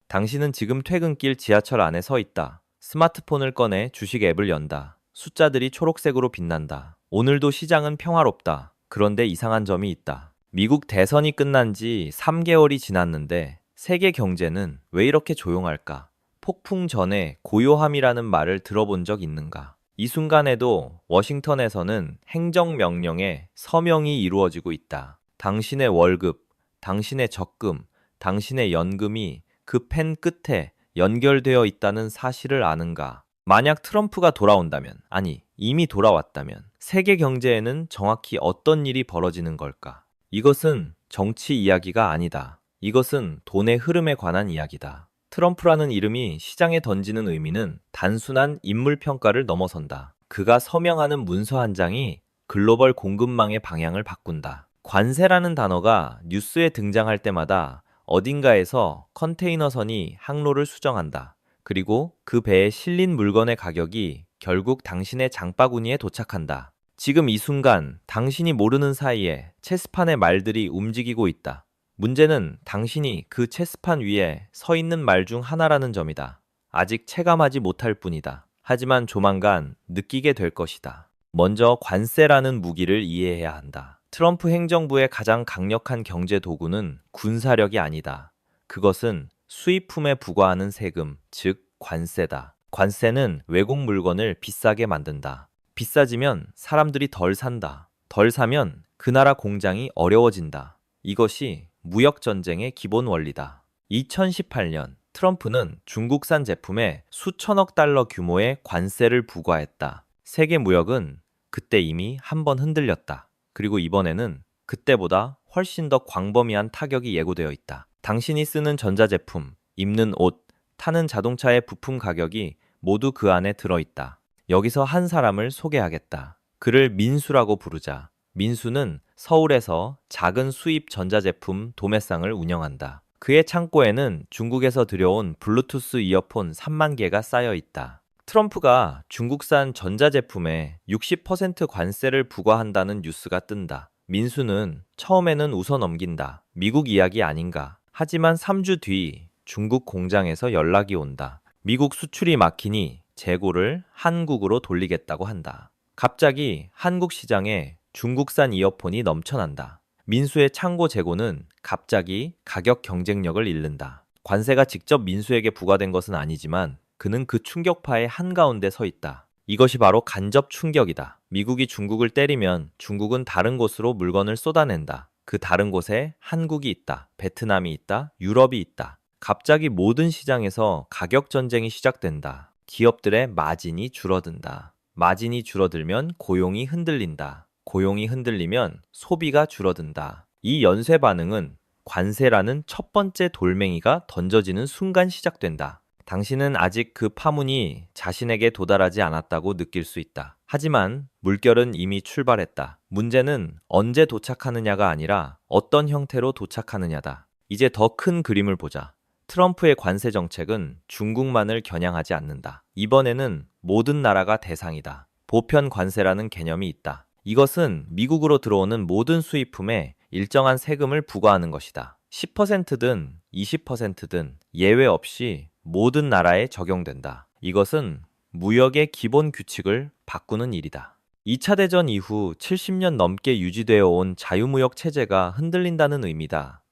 당신은 지금 퇴근길 지하철 안에 서 있다. 스마트폰을 꺼내 주식 앱을 연다. 숫자들이 초록색으로 빛난다. 오늘도 시장은 평화롭다. 그런데 이상한 점이 있다. 미국 대선이 끝난 지 3개월이 지났는데 세계 경제는 왜 이렇게 조용할까? 폭풍 전에 고요함이라는 말을 들어본 적 있는가? 이 순간에도 워싱턴에서는 행정명령에 서명이 이루어지고 있다. 당신의 월급, 당신의 적금, 당신의 연금이 그 펜 끝에 연결되어 있다는 사실을 아는가? 만약 트럼프가 돌아온다면, 아니, 이미 돌아왔다면, 세계 경제에는 정확히 어떤 일이 벌어지는 걸까? 이것은 정치 이야기가 아니다. 이것은 돈의 흐름에 관한 이야기다. 트럼프라는 이름이 시장에 던지는 의미는 단순한 인물 평가를 넘어선다. 그가 서명하는 문서 한 장이 글로벌 공급망의 방향을 바꾼다. 관세라는 단어가 뉴스에 등장할 때마다 어딘가에서 컨테이너선이 항로를 수정한다. 그리고 그 배에 실린 물건의 가격이 결국 당신의 장바구니에 도착한다. 지금 이 순간 당신이 모르는 사이에 체스판의 말들이 움직이고 있다. 문제는 당신이 그 체스판 위에 서 있는 말 중 하나라는 점이다. 아직 체감하지 못할 뿐이다. 하지만 조만간 느끼게 될 것이다. 먼저 관세라는 무기를 이해해야 한다. 트럼프 행정부의 가장 강력한 경제 도구는 군사력이 아니다. 그것은 수입품에 부과하는 세금, 즉 관세다. 관세는 외국 물건을 비싸게 만든다. 비싸지면 사람들이 덜 산다. 덜 사면 그 나라 공장이 어려워진다. 이것이 무역전쟁의 기본 원리다. 2018년 트럼프는 중국산 제품에 수천억 달러 규모의 관세를 부과했다. 세계 무역은 그때 이미 한 번 흔들렸다. 그리고 이번에는 그때보다 훨씬 더 광범위한 타격이 예고되어 있다. 당신이 쓰는 전자제품, 입는 옷, 타는 자동차의 부품 가격이 모두 그 안에 들어있다. 여기서 한 사람을 소개하겠다. 그를 민수라고 부르자. 민수는 서울에서 작은 수입 전자제품 도매상을 운영한다. 그의 창고에는 중국에서 들여온 블루투스 이어폰 3만 개가 쌓여 있다. 트럼프가 중국산 전자제품에 60% 관세를 부과한다는 뉴스가 뜬다. 민수는 처음에는 웃어 넘긴다. 미국 이야기 아닌가. 하지만 3주 뒤 중국 공장에서 연락이 온다. 미국 수출이 막히니 재고를 한국으로 돌리겠다고 한다. 갑자기 한국 시장에 중국산 이어폰이 넘쳐난다. 민수의 창고 재고는 갑자기 가격 경쟁력을 잃는다. 관세가 직접 민수에게 부과된 것은 아니지만 그는 그 충격파의 한가운데 서 있다. 이것이 바로 간접 충격이다. 미국이 중국을 때리면 중국은 다른 곳으로 물건을 쏟아낸다. 그 다른 곳에 한국이 있다. 베트남이 있다. 유럽이 있다. 갑자기 모든 시장에서 가격 전쟁이 시작된다. 기업들의 마진이 줄어든다. 마진이 줄어들면 고용이 흔들린다. 고용이 흔들리면 소비가 줄어든다. 이 연쇄 반응은 관세라는 첫 번째 돌멩이가 던져지는 순간 시작된다. 당신은 아직 그 파문이 자신에게 도달하지 않았다고 느낄 수 있다. 하지만 물결은 이미 출발했다. 문제는 언제 도착하느냐가 아니라 어떤 형태로 도착하느냐다. 이제 더 큰 그림을 보자. 트럼프의 관세 정책은 중국만을 겨냥하지 않는다. 이번에는 모든 나라가 대상이다. 보편 관세라는 개념이 있다. 이것은 미국으로 들어오는 모든 수입품에 일정한 세금을 부과하는 것이다. 10%든 20%든 예외 없이 모든 나라에 적용된다. 이것은 무역의 기본 규칙을 바꾸는 일이다. 2차 대전 이후 70년 넘게 유지되어 온 자유무역 체제가 흔들린다는 의미다.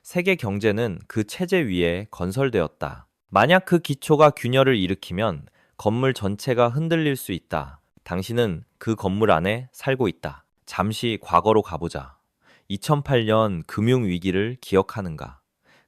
세계 경제는 그 체제 위에 건설되었다. 만약 그 기초가 균열을 일으키면 건물 전체가 흔들릴 수 있다. 당신은 그 건물 안에 살고 있다. 잠시 과거로 가보자. 2008년 금융위기를 기억하는가?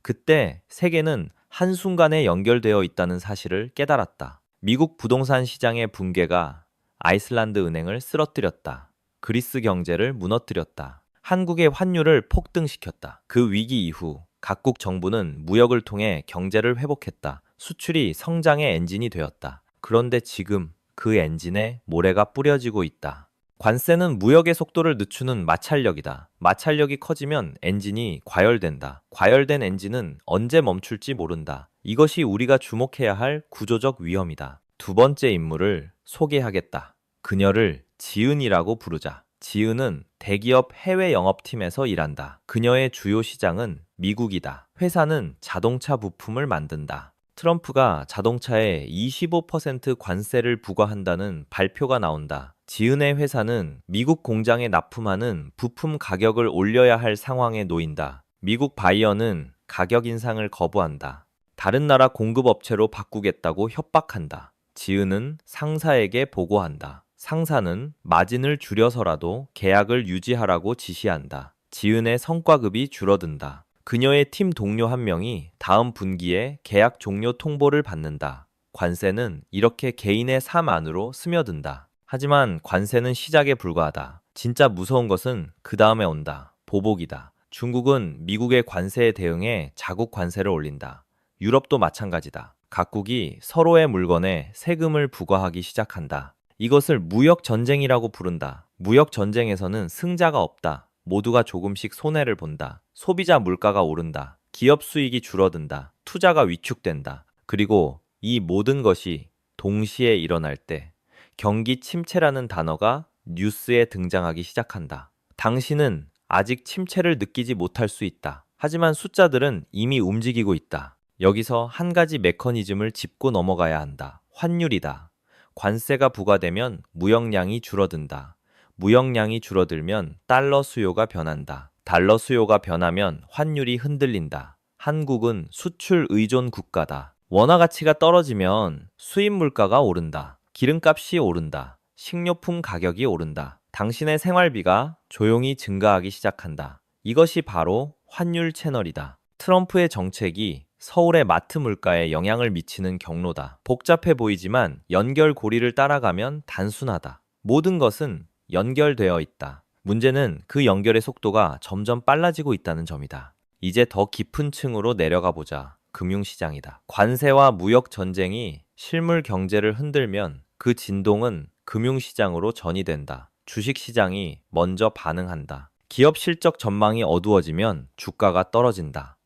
그때 세계는 한순간에 연결되어 있다는 사실을 깨달았다. 미국 부동산 시장의 붕괴가 아이슬란드 은행을 쓰러뜨렸다. 그리스 경제를 무너뜨렸다. 한국의 환율을 폭등시켰다. 그 위기 이후 각국 정부는 무역을 통해 경제를 회복했다. 수출이 성장의 엔진이 되었다. 그런데 지금 그 엔진에 모래가 뿌려지고 있다. 관세는 무역의 속도를 늦추는 마찰력이다. 마찰력이 커지면 엔진이 과열된다. 과열된 엔진은 언제 멈출지 모른다. 이것이 우리가 주목해야 할 구조적 위험이다. 두 번째 인물을 소개하겠다. 그녀를 지은이라고 부르자. 지은은 대기업 해외 영업팀에서 일한다. 그녀의 주요 시장은 미국이다. 회사는 자동차 부품을 만든다. 트럼프가 자동차에 25% 관세를 부과한다는 발표가 나온다. 지은의 회사는 미국 공장에 납품하는 부품 가격을 올려야 할 상황에 놓인다. 미국 바이어는 가격 인상을 거부한다. 다른 나라 공급업체로 바꾸겠다고 협박한다. 지은은 상사에게 보고한다. 상사는 마진을 줄여서라도 계약을 유지하라고 지시한다. 지은의 성과급이 줄어든다. 그녀의 팀 동료 한 명이 다음 분기에 계약 종료 통보를 받는다. 관세는 이렇게 개인의 삶 안으로 스며든다. 하지만 관세는 시작에 불과하다. 진짜 무서운 것은 그 다음에 온다. 보복이다. 중국은 미국의 관세에 대응해 자국 관세를 올린다. 유럽도 마찬가지다. 각국이 서로의 물건에 세금을 부과하기 시작한다. 이것을 무역 전쟁이라고 부른다. 무역 전쟁에서는 승자가 없다. 모두가 조금씩 손해를 본다. 소비자 물가가 오른다. 기업 수익이 줄어든다. 투자가 위축된다. 그리고 이 모든 것이 동시에 일어날 때 경기 침체라는 단어가 뉴스에 등장하기 시작한다. 당신은 아직 침체를 느끼지 못할 수 있다. 하지만 숫자들은 이미 움직이고 있다. 여기서 한 가지 메커니즘을 짚고 넘어가야 한다. 환율이다. 관세가 부과되면 무역량이 줄어든다. 무역량이 줄어들면 달러 수요가 변한다. 달러 수요가 변하면 환율이 흔들린다. 한국은 수출 의존 국가다. 원화 가치가 떨어지면 수입 물가가 오른다. 기름값이 오른다. 식료품 가격이 오른다. 당신의 생활비가 조용히 증가하기 시작한다. 이것이 바로 환율 채널이다. 트럼프의 정책이 서울의 마트 물가에 영향을 미치는 경로다. 복잡해 보이지만 연결고리를 따라가면 단순하다. 모든 것은 연결되어 있다. 문제는 그 연결의 속도가 점점 빨라지고 있다는 점이다. 이제 더 깊은 층으로 내려가 보자. 금융시장이다. 관세와 무역 전쟁이 실물 경제를 흔들면 그 진동은 금융시장으로 전이된다. 주식시장이 먼저 반응한다. 기업 실적 전망이 어두워지면 주가가 떨어진다.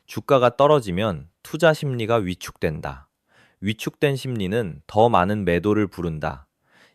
주가가 떨어지면 투자 심리가 위축된다. 위축된 심리는 더 많은 매도를 부른다.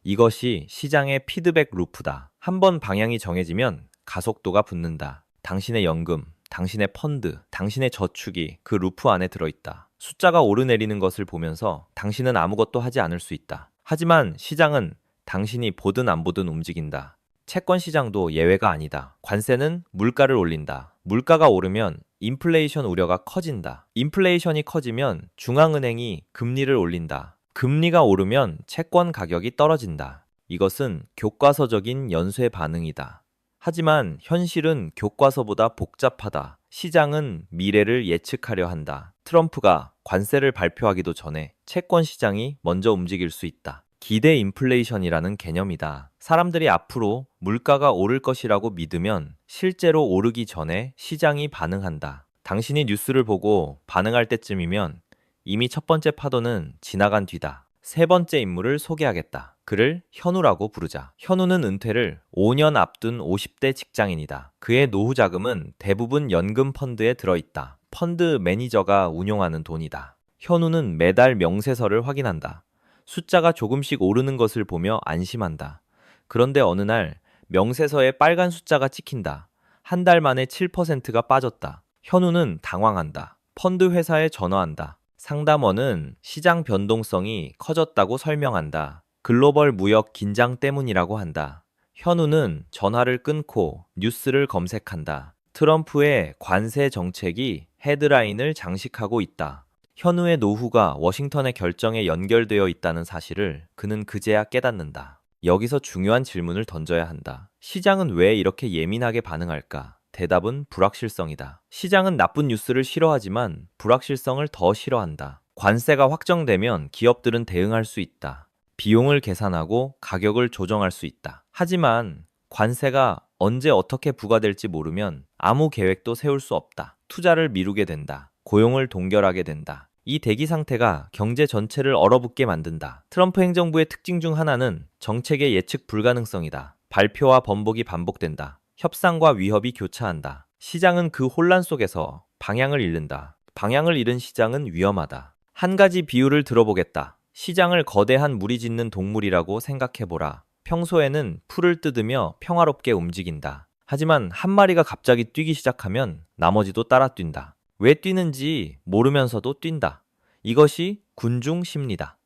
이것이 시장의 피드백 루프다. 한번 방향이 정해지면 가속도가 붙는다. 당신의 연금, 당신의 펀드, 당신의 저축이 그 루프 안에 들어있다. 숫자가 오르내리는 것을 보면서 당신은 아무것도 하지 않을 수 있다. 하지만 시장은 당신이 보든 안 보든 움직인다. 채권 시장도 예외가 아니다. 관세는 물가를 올린다. 물가가 오르면 인플레이션 우려가 커진다. 인플레이션이 커지면 중앙은행이 금리를 올린다. 금리가 오르면 채권 가격이 떨어진다. 이것은 교과서적인 연쇄 반응이다. 하지만 현실은 교과서보다 복잡하다. 시장은 미래를 예측하려 한다. 트럼프가 관세를 발표하기도 전에 채권 시장이 먼저 움직일 수 있다. 기대 인플레이션이라는 개념이다. 사람들이 앞으로 물가가 오를 것이라고 믿으면 실제로 오르기 전에 시장이 반응한다. 당신이 뉴스를 보고 반응할 때쯤이면 이미 첫 번째 파도는 지나간 뒤다. 세 번째 인물을 소개하겠다. 그를 현우라고 부르자. 현우는 은퇴를 5년 앞둔 50대 직장인이다. 그의 노후 자금은 대부분 연금 펀드에 들어있다. 펀드 매니저가 운용하는 돈이다. 현우는 매달 명세서를 확인한다. 숫자가 조금씩 오르는 것을 보며 안심한다. 그런데 어느 날 명세서에 빨간 숫자가 찍힌다. 한 달 만에 7%가 빠졌다. 현우는 당황한다. 펀드 회사에 전화한다. 상담원은 시장 변동성이 커졌다고 설명한다. 글로벌 무역 긴장 때문이라고 한다. 현우는 전화를 끊고 뉴스를 검색한다. 트럼프의 관세 정책이 헤드라인을 장식하고 있다. 현우의 노후가 워싱턴의 결정에 연결되어 있다는 사실을 그는 그제야 깨닫는다. 여기서 중요한 질문을 던져야 한다. 시장은 왜 이렇게 예민하게 반응할까? 대답은 불확실성이다. 시장은 나쁜 뉴스를 싫어하지만 불확실성을 더 싫어한다. 관세가 확정되면 기업들은 대응할 수 있다. 비용을 계산하고 가격을 조정할 수 있다. 하지만 관세가 언제 어떻게 부과될지 모르면 아무 계획도 세울 수 없다. 투자를 미루게 된다. 고용을 동결하게 된다. 이 대기 상태가 경제 전체를 얼어붙게 만든다. 트럼프 행정부의 특징 중 하나는 정책의 예측 불가능성이다. 발표와 번복이 반복된다. 협상과 위협이 교차한다. 시장은 그 혼란 속에서 방향을 잃는다. 방향을 잃은 시장은 위험하다. 한 가지 비유를 들어보겠다. 시장을 거대한 무리 짓는 동물이라고 생각해보라. 평소에는 풀을 뜯으며 평화롭게 움직인다. 하지만 한 마리가 갑자기 뛰기 시작하면 나머지도 따라 뛴다. 왜 뛰는지 모르면서도 뛴다. 이것이 군중 심리다.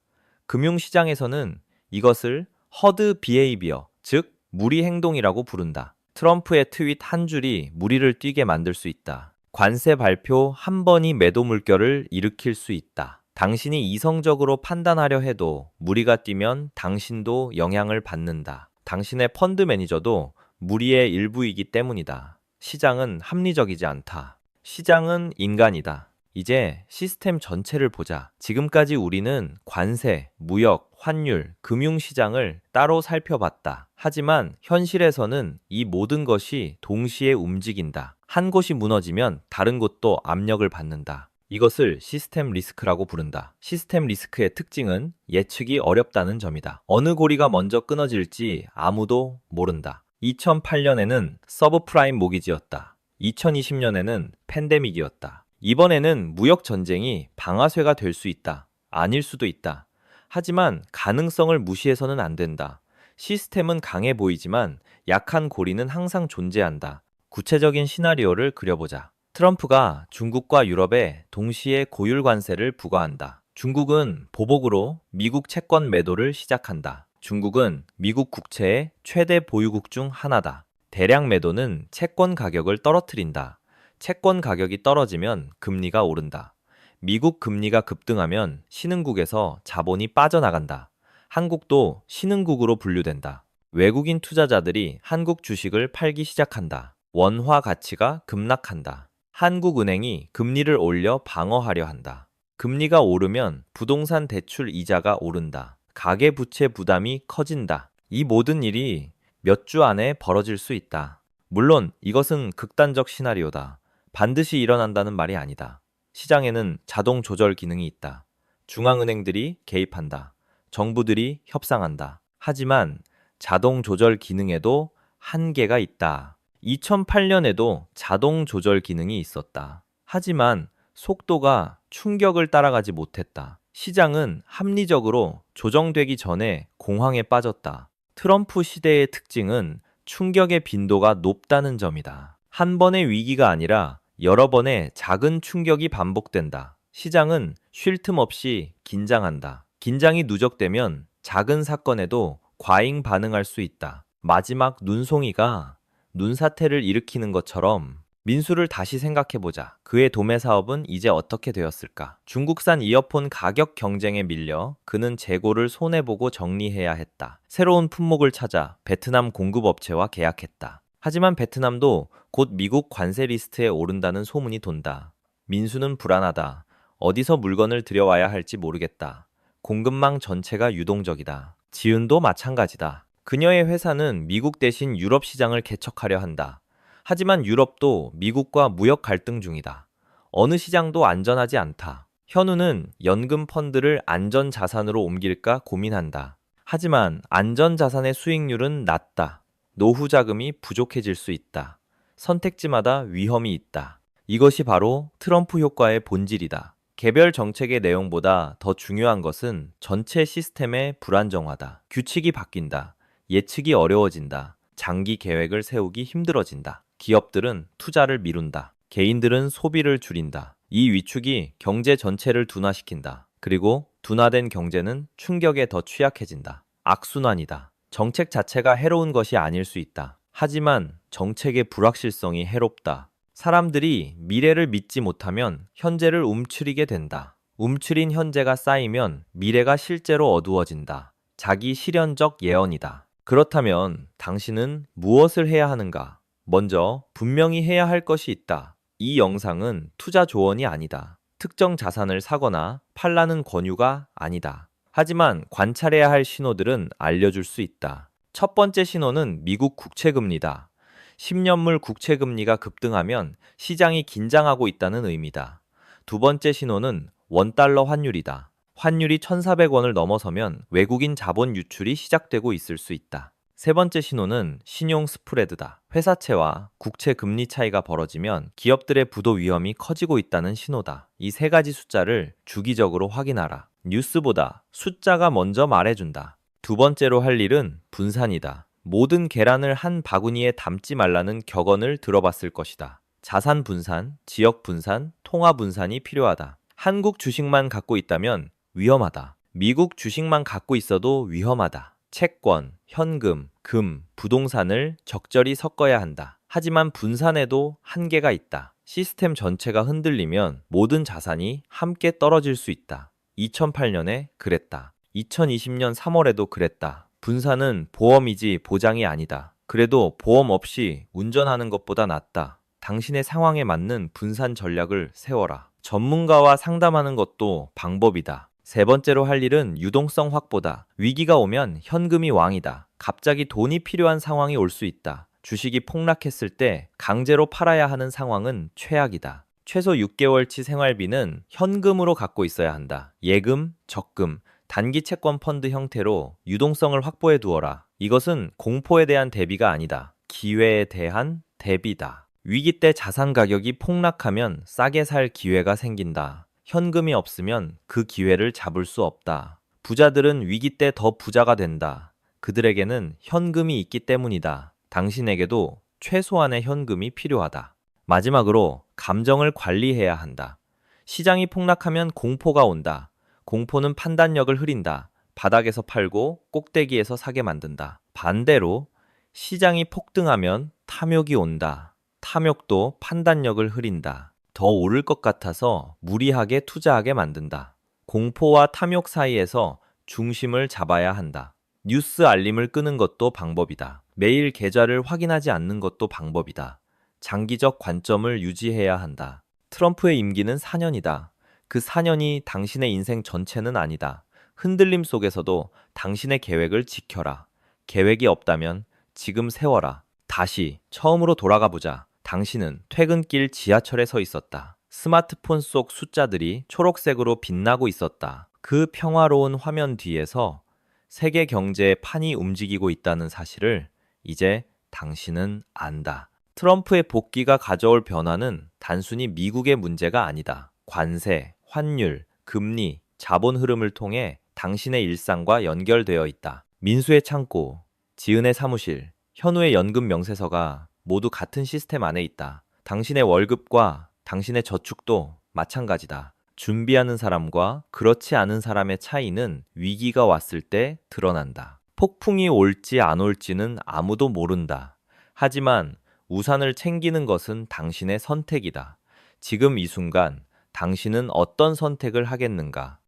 금융시장에서는 이것을 허드 비헤이비어, 즉 무리 행동이라고 부른다. 트럼프의 트윗 한 줄이 무리를 뛰게 만들 수 있다. 관세 발표 한 번이 매도 물결을 일으킬 수 있다. 당신이 이성적으로 판단하려 해도 무리가 뛰면 당신도 영향을 받는다. 당신의 펀드 매니저도 무리의 일부이기 때문이다. 시장은 합리적이지 않다. 시장은 인간이다. 이제 시스템 전체를 보자. 지금까지 우리는 관세, 무역, 환율, 금융시장을 따로 살펴봤다. 하지만 현실에서는 이 모든 것이 동시에 움직인다. 한 곳이 무너지면 다른 곳도 압력을 받는다. 이것을 시스템 리스크라고 부른다. 시스템 리스크의 특징은 예측이 어렵다는 점이다. 어느 고리가 먼저 끊어질지 아무도 모른다. 2008년에는 서브프라임 모기지였다. 2020년에는 팬데믹이었다. 이번에는 무역 전쟁이 방아쇠가 될 수 있다. 아닐 수도 있다. 하지만 가능성을 무시해서는 안 된다. 시스템은 강해 보이지만 약한 고리는 항상 존재한다. 구체적인 시나리오를 그려보자. 트럼프가 중국과 유럽에 동시에 고율 관세를 부과한다. 중국은 보복으로 미국 채권 매도를 시작한다. 중국은 미국 국채의 최대 보유국 중 하나다. 대량 매도는 채권 가격을 떨어뜨린다. 채권 가격이 떨어지면 금리가 오른다. 미국 금리가 급등하면 신흥국에서 자본이 빠져나간다. 한국도 신흥국으로 분류된다. 외국인 투자자들이 한국 주식을 팔기 시작한다. 원화 가치가 급락한다. 한국은행이 금리를 올려 방어하려 한다. 금리가 오르면 부동산 대출 이자가 오른다. 가계부채 부담이 커진다. 이 모든 일이 몇 주 안에 벌어질 수 있다. 물론 이것은 극단적 시나리오다. 반드시 일어난다는 말이 아니다. 시장에는 자동 조절 기능이 있다. 중앙은행들이 개입한다. 정부들이 협상한다. 하지만 자동 조절 기능에도 한계가 있다. 2008년에도 자동 조절 기능이 있었다. 하지만 속도가 충격을 따라가지 못했다. 시장은 합리적으로 조정되기 전에 공황에 빠졌다. 트럼프 시대의 특징은 충격의 빈도가 높다는 점이다. 한 번의 위기가 아니라 여러 번의 작은 충격이 반복된다. 시장은 쉴 틈 없이 긴장한다. 긴장이 누적되면 작은 사건에도 과잉 반응할 수 있다. 마지막 눈송이가 눈사태를 일으키는 것처럼 민수를 다시 생각해보자. 그의 도매 사업은 이제 어떻게 되었을까? 중국산 이어폰 가격 경쟁에 밀려 그는 재고를 손해보고 정리해야 했다. 새로운 품목을 찾아 베트남 공급업체와 계약했다. 하지만 베트남도 곧 미국 관세 리스트에 오른다는 소문이 돈다. 민수는 불안하다. 어디서 물건을 들여와야 할지 모르겠다. 공급망 전체가 유동적이다. 지은도 마찬가지다. 그녀의 회사는 미국 대신 유럽 시장을 개척하려 한다. 하지만 유럽도 미국과 무역 갈등 중이다. 어느 시장도 안전하지 않다. 현우는 연금 펀드를 안전 자산으로 옮길까 고민한다. 하지만 안전 자산의 수익률은 낮다. 노후 자금이 부족해질 수 있다. 선택지마다 위험이 있다. 이것이 바로 트럼프 효과의 본질이다. 개별 정책의 내용보다 더 중요한 것은 전체 시스템의 불안정화다. 규칙이 바뀐다. 예측이 어려워진다. 장기 계획을 세우기 힘들어진다. 기업들은 투자를 미룬다. 개인들은 소비를 줄인다. 이 위축이 경제 전체를 둔화시킨다. 그리고 둔화된 경제는 충격에 더 취약해진다. 악순환이다. 정책 자체가 해로운 것이 아닐 수 있다. 하지만 정책의 불확실성이 해롭다. 사람들이 미래를 믿지 못하면 현재를 움츠리게 된다. 움츠린 현재가 쌓이면 미래가 실제로 어두워진다. 자기 실현적 예언이다. 그렇다면 당신은 무엇을 해야 하는가? 먼저 분명히 해야 할 것이 있다. 이 영상은 투자 조언이 아니다. 특정 자산을 사거나 팔라는 권유가 아니다. 하지만 관찰해야 할 신호들은 알려줄 수 있다. 첫 번째 신호는 미국 국채금리다. 10년물 국채금리가 급등하면 시장이 긴장하고 있다는 의미다. 두 번째 신호는 원달러 환율이다. 환율이 1,400원을 넘어서면 외국인 자본 유출이 시작되고 있을 수 있다. 세 번째 신호는 신용 스프레드다. 회사채와 국채 금리 차이가 벌어지면 기업들의 부도 위험이 커지고 있다는 신호다. 이 세 가지 숫자를 주기적으로 확인하라. 뉴스보다 숫자가 먼저 말해준다. 두 번째로 할 일은 분산이다. 모든 계란을 한 바구니에 담지 말라는 격언을 들어봤을 것이다. 자산 분산, 지역 분산, 통화 분산이 필요하다. 한국 주식만 갖고 있다면 위험하다. 미국 주식만 갖고 있어도 위험하다. 채권, 현금, 금, 부동산을 적절히 섞어야 한다. 하지만 분산에도 한계가 있다. 시스템 전체가 흔들리면 모든 자산이 함께 떨어질 수 있다. 2008년에 그랬다. 2020년 3월에도 그랬다. 분산은 보험이지 보장이 아니다. 그래도 보험 없이 운전하는 것보다 낫다. 당신의 상황에 맞는 분산 전략을 세워라. 전문가와 상담하는 것도 방법이다. 세 번째로 할 일은 유동성 확보다. 위기가 오면 현금이 왕이다. 갑자기 돈이 필요한 상황이 올 수 있다. 주식이 폭락했을 때 강제로 팔아야 하는 상황은 최악이다. 최소 6개월치 생활비는 현금으로 갖고 있어야 한다. 예금, 적금, 단기 채권 펀드 형태로 유동성을 확보해 두어라. 이것은 공포에 대한 대비가 아니다. 기회에 대한 대비다. 위기 때 자산 가격이 폭락하면 싸게 살 기회가 생긴다. 현금이 없으면 그 기회를 잡을 수 없다. 부자들은 위기 때 더 부자가 된다. 그들에게는 현금이 있기 때문이다. 당신에게도 최소한의 현금이 필요하다. 마지막으로 감정을 관리해야 한다. 시장이 폭락하면 공포가 온다. 공포는 판단력을 흐린다. 바닥에서 팔고 꼭대기에서 사게 만든다. 반대로 시장이 폭등하면 탐욕이 온다. 탐욕도 판단력을 흐린다. 더 오를 것 같아서 무리하게 투자하게 만든다. 공포와 탐욕 사이에서 중심을 잡아야 한다. 뉴스 알림을 끄는 것도 방법이다. 매일 계좌를 확인하지 않는 것도 방법이다. 장기적 관점을 유지해야 한다. 트럼프의 임기는 4년이다. 그 4년이 당신의 인생 전체는 아니다. 흔들림 속에서도 당신의 계획을 지켜라. 계획이 없다면 지금 세워라. 다시 처음으로 돌아가 보자. 당신은 퇴근길 지하철에 서 있었다. 스마트폰 속 숫자들이 초록색으로 빛나고 있었다. 그 평화로운 화면 뒤에서 세계 경제의 판이 움직이고 있다는 사실을 이제 당신은 안다. 트럼프의 복귀가 가져올 변화는 단순히 미국의 문제가 아니다. 관세, 환율, 금리, 자본 흐름을 통해 당신의 일상과 연결되어 있다. 민수의 창고, 지은의 사무실, 현우의 연금 명세서가 모두 같은 시스템 안에 있다. 당신의 월급과 당신의 저축도 마찬가지다. 준비하는 사람과 그렇지 않은 사람의 차이는 위기가 왔을 때 드러난다. 폭풍이 올지 안 올지는 아무도 모른다. 하지만 우산을 챙기는 것은 당신의 선택이다. 지금 이 순간 당신은 어떤 선택을 하겠는가?